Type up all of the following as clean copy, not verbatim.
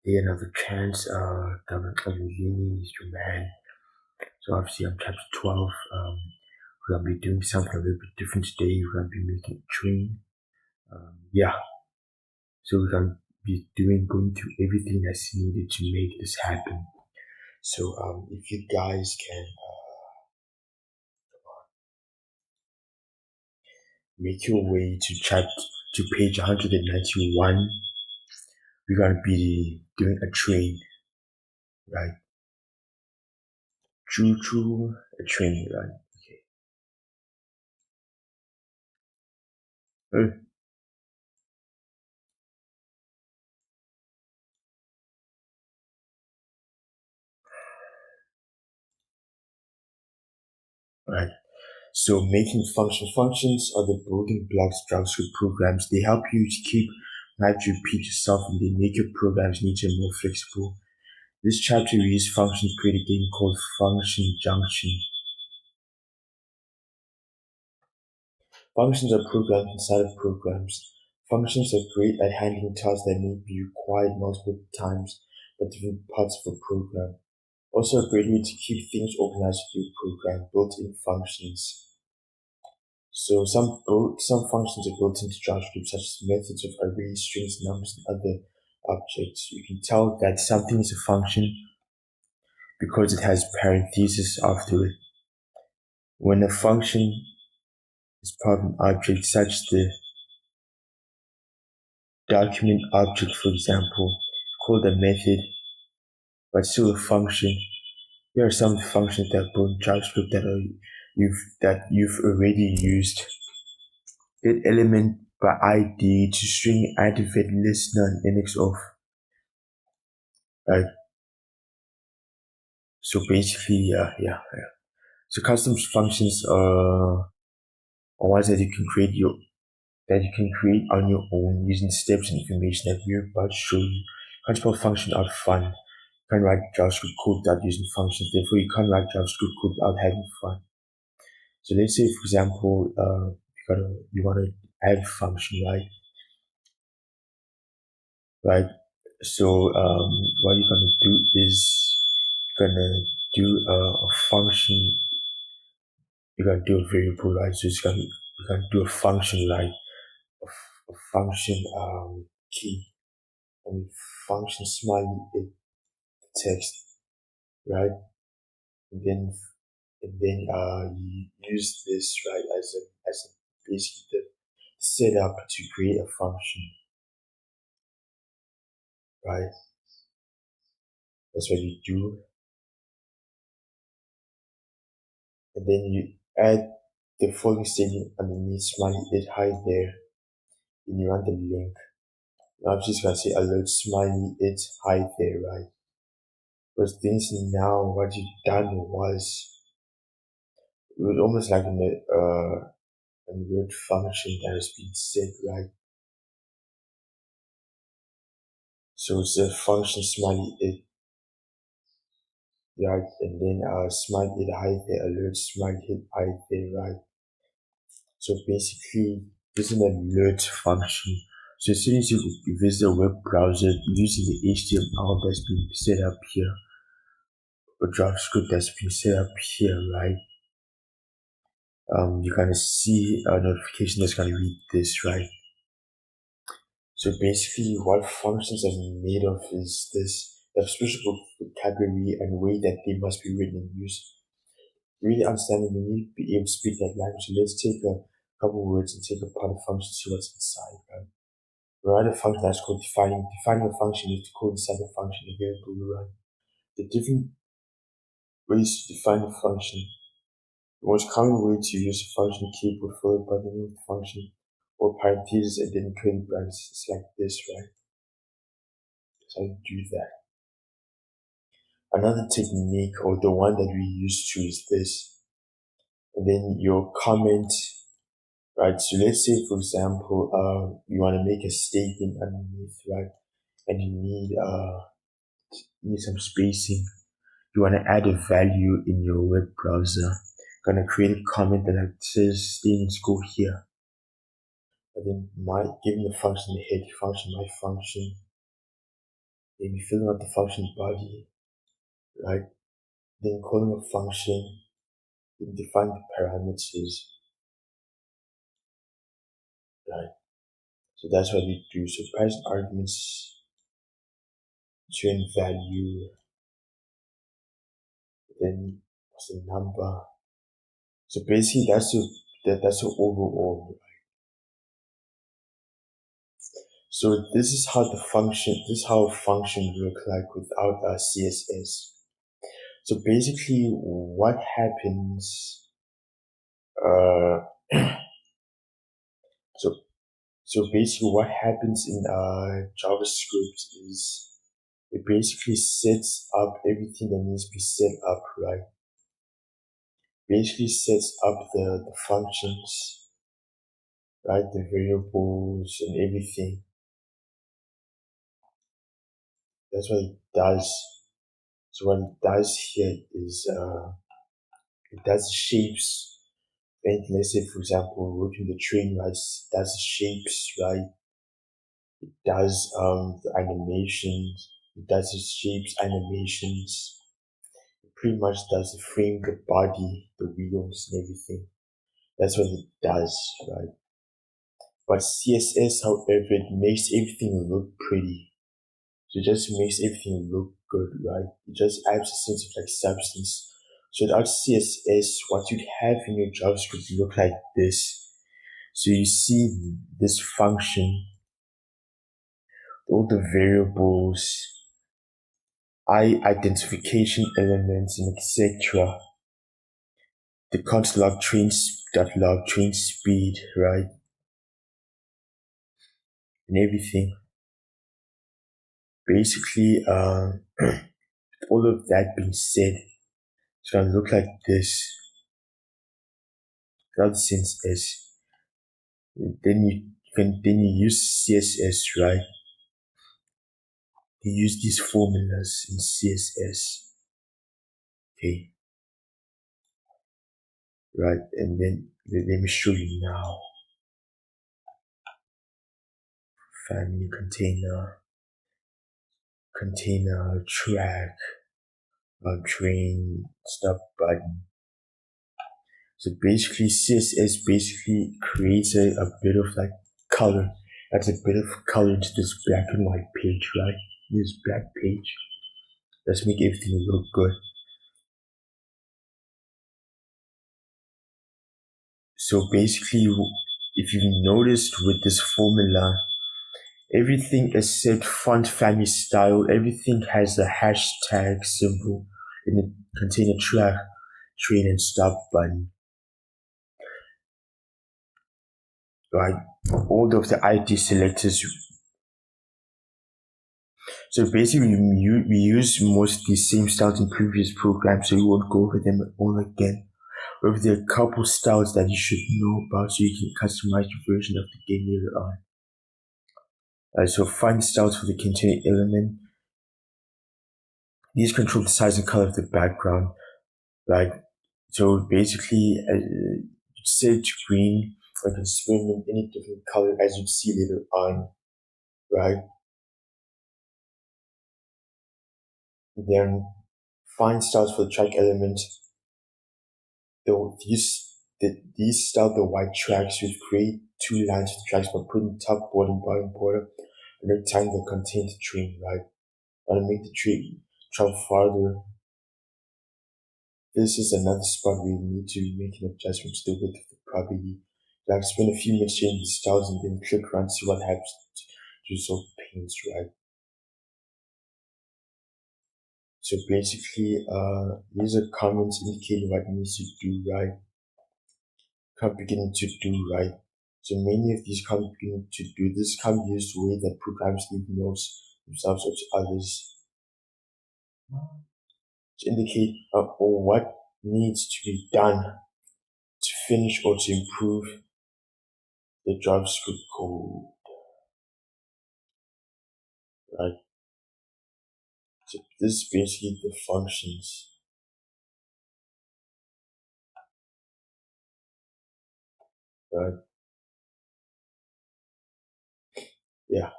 another chance. Government is your man. So obviously I'm chapter 12. We're gonna be doing something a little bit different today. We're gonna be making a train. Yeah. So we're gonna be going through everything that's needed to make this happen. So if you guys can make your way to page 191, we're gonna be doing a train, right? Choo a train, right? Okay. Right. So making functions are the building blocks of JavaScript programs. They help you to keep not to repeat yourself, and they make your programs neater and more flexible. This chapter we use functions to create a game called Function Junction. Functions are programs inside of programs. Functions are great at handling tasks that may be required multiple times by different parts of a program. Also a great way to keep things organized with your program, built-in functions. So some functions are built into JavaScript, such as methods of arrays, strings, numbers, and other objects. You can tell that something is a function because it has parentheses after it. When a function is part of an object, such the document object, for example, called a method, but still a function. Here are some functions that are built in JavaScript that you've already used. Get element by ID to string activate listener and index of. Right. So basically, yeah. So custom functions are ones that you can create on your own using steps and information that we're about to show you. Can't spell function out fun. You can't write JavaScript code without using functions. Therefore, you can't write JavaScript code without having fun. So let's say, for example, you want to add a function, right? Right. So what you're gonna do is you're gonna do a function. You're gonna do a variable, right? So you're gonna do a function, like a function key. I mean function smiley text, right? And then you use this, right, as a basically the setup to create a function, right? That's what you do, and then you add the following statement underneath smiley hide there. Then you run the link. Now I'm just gonna say alert smiley hide there, right? Because things now what you done was it was almost like an alert function that has been set, right? So it's a function smiley right, and then smiley hide there, alert smiley hide there, right? So basically this is an alert function. So as soon as you visit a web browser using the HTML that's been set up here, or JavaScript that's been set up here, right? You're gonna see a notification that's gonna read this, right? So basically, what functions are made of is this: the special vocabulary and way that they must be written and used. Really understanding, we need to be able to speak that language. So let's take a couple words and take apart a function, see what's inside, right? Write a function that's called defining. Defining a function is to code inside the function available to run. The different ways to define a function. The most common way to use a function keyboard followed by the name of the function or parentheses and then curly brackets is like this, right? So I do that. Another technique, or the one that we use to, is this. And then your comment, right? So let's say, for example, you want to make a statement underneath, right? And you need some spacing. You want to add a value in your web browser. Gonna create a comment that says statements go here. And then giving the function the head function, my function, Then we filling out the function body, right? Then calling a function, then define the parameters, right? So that's what we do. So pass arguments return value, then what's the number? So basically that's the overall. So this is how a function look like without a CSS. So basically what happens, uh, so, so basically what happens in JavaScript is it basically sets up everything that needs to be set up, right? Basically sets up the functions, right? The variables and everything. That's what it does. So what it does here is it does shapes. And let's say for example, working the train, right? It does shapes, right? It does the animations. It does the shapes, animations. It pretty much does the frame, the body, the wheels, and everything. That's what it does, right? But CSS, however, it makes everything look pretty. So it just makes everything look good, right? It just adds a sense of like substance. So without CSS, what you'd have in your JavaScript look like this. So you see this function, all the variables, identification elements, and etc. The const log train speed, right? And everything. Basically, all of that being said, it's gonna look like this. Without sense is then you use CSS, right? You use these formulas in CSS. Okay, right, and then let me show you now. Family container track, train stop button. So basically CSS basically creates a bit of like color. Adds a bit of color into this black and white page, right? This black page. Let's make everything look good. So basically, if you've noticed with this formula, everything except font family style, everything has a hashtag symbol in the container track, train and stop button. Right? All of the ID selectors. So basically, we use most of the same styles in previous programs, so we won't go over them all again. However, there are a couple styles that you should know about so you can customize your version of the game later on. So find styles for the container element. These control the size and color of the background. Right? So basically, set it to green, or you can experiment any different color as you see later on. Right? Then find styles for the track element. These style the white tracks with create two lines of tracks by putting top border and bottom border and rectangle contain the train, right? And make the train travel farther. This is another spot where you need to make an adjustment to the width of the property. Like spend a few minutes changing the styles and then click around to see what happens to resolve pains, right? So basically, these are comments indicating what needs to do right. Can't begin to do right. So many of these can't begin to do this can't be used the way that programs leave notes themselves or to others to indicate or what needs to be done to finish or to improve the JavaScript code, right? So this is basically the functions, right? Yeah.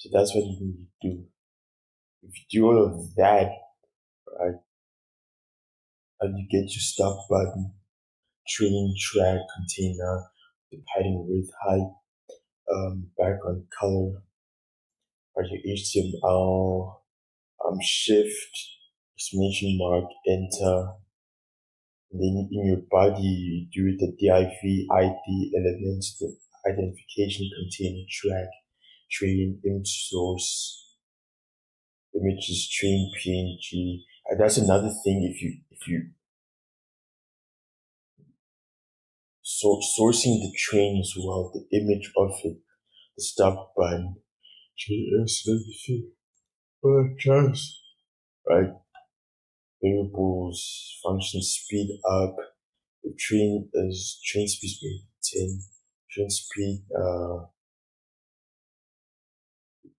So that's what you need to do. If you do all of that, right, and you get your stop button, train, track, container, the padding width, height, background color, or your HTML, shift, exclamation mark, enter. And then in your body, you do the div ID elements, the identification container, track, train, image source, images, train, PNG. And that's another thing. If you sourcing the train as well, the image of it, the stop button, JS, let me see. Chance. Right? Variables, function speed up. The train is train speed rate 10. Train speed,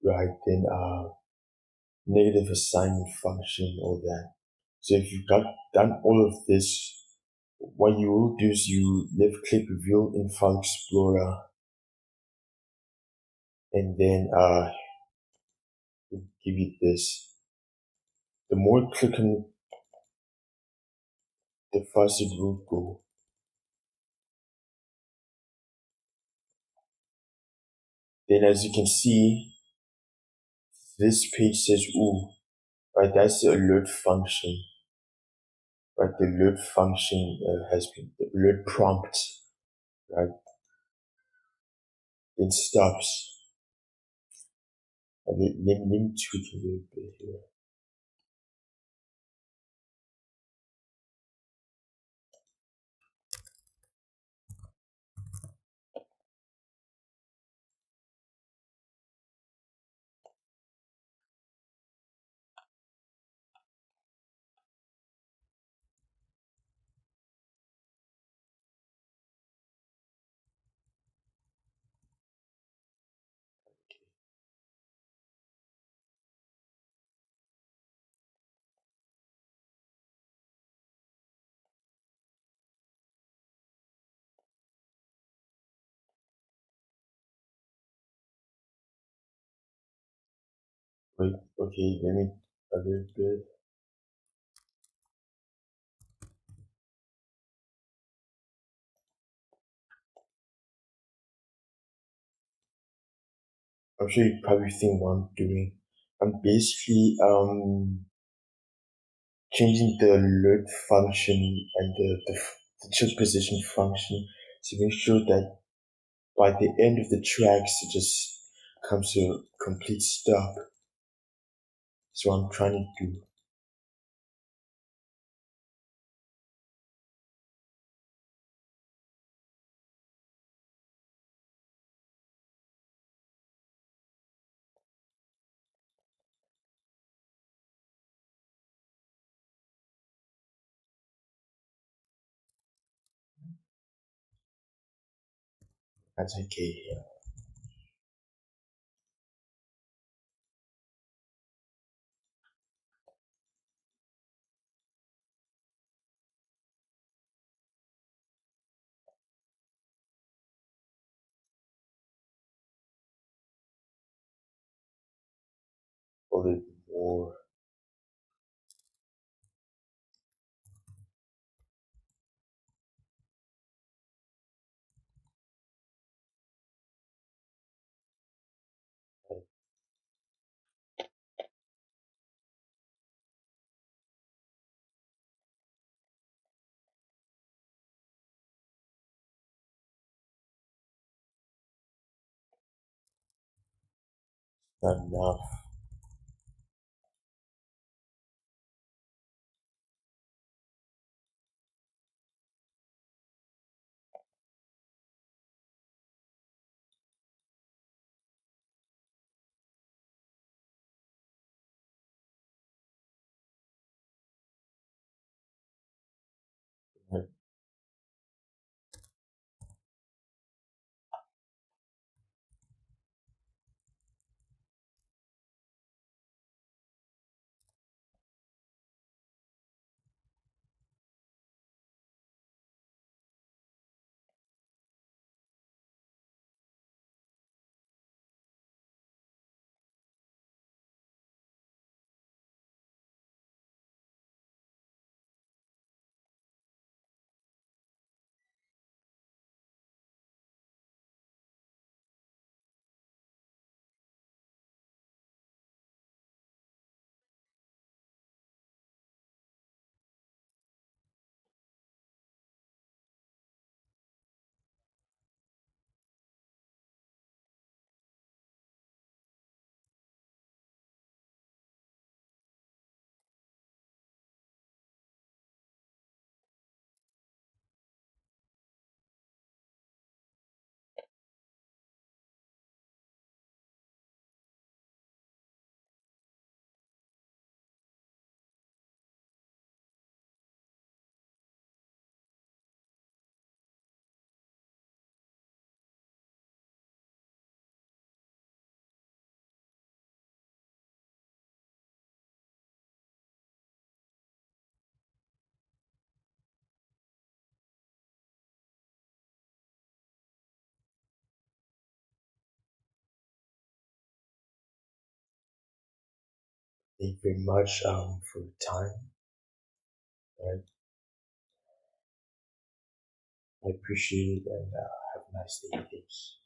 right? Then, negative assignment function, all that. So if you've got done all of this, what you will do is you left click reveal in File Explorer, and then give you this. The more you click on it, the faster it will go. Then as you can see, this page says ooh, right? That's the alert function. Right, the alert function has been the alert prompt, right? It stops. And let me tweak a little bit here. Wait, okay, let me a little bit. I'm sure you probably think what I'm doing. I'm basically changing the alert function and the check position function to make sure that by the end of the tracks it just comes to a complete stop. So I'm trying to do. That's okay. Yeah. A little bit more. Not enough. Right. Thank you very much for your time. Right? I appreciate it and have a nice day. Thanks.